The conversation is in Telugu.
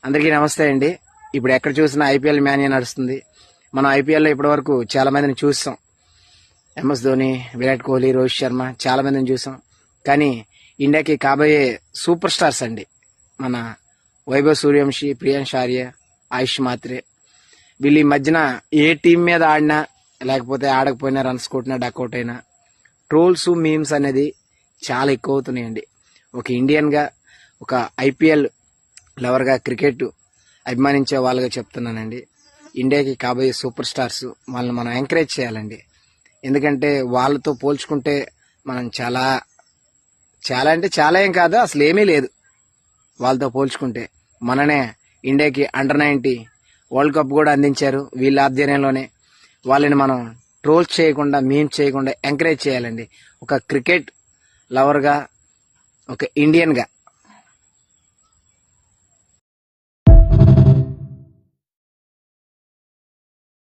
అందరికీ నమస్తే అండి. ఇప్పుడు ఎక్కడ చూసినా ఐపీఎల్ మ్యాన్యా నడుస్తుంది. మనం ఐపీఎల్లో ఇప్పటి వరకు చాలా మందిని చూసాం. ఎంఎస్ ధోని, విరాట్ కోహ్లీ, రోహిత్ శర్మ చాలా మందిని చూసాం. కానీ ఇండియాకి కాబోయే సూపర్ స్టార్స్ అండి మన వైభవ్ సూర్యవంశీ, ప్రియాంశ్ ఆర్య, ఆయుష్ మాత్రే. వీళ్ళు ఈ మధ్యన ఏ టీం మీద ఆడినా లేకపోతే ఆడకపోయినా రన్స్ కొట్టినా డక్అవుట్ అయినా ట్రోల్స్ మీమ్స్ అనేది చాలా ఎక్కువ అవుతున్నాయండి. ఒక ఇండియన్గా, ఒక ఐపీఎల్ లవర్గా, క్రికెట్ అభిమానించే వాళ్ళగా చెప్తున్నానండి. ఇండియాకి కాబోయే సూపర్ స్టార్స్ వాళ్ళని మనం ఎంకరేజ్ చేయాలండి. ఎందుకంటే వాళ్ళతో పోల్చుకుంటే మనం చాలా చాలా అంటే చాలా ఏం కాదు, అసలు ఏమీ లేదు. వాళ్ళతో పోల్చుకుంటే మననే ఇండియాకి అండర్-19 వరల్డ్ కప్ కూడా అందించారు వీళ్ళ ఆధ్వర్యంలోనే. వాళ్ళని మనం ట్రోల్స్ చేయకుండా, మీమ్స్ చేయకుండా ఎంకరేజ్ చేయాలండి. ఒక క్రికెట్ లవర్గా, ఒక ఇండియన్గా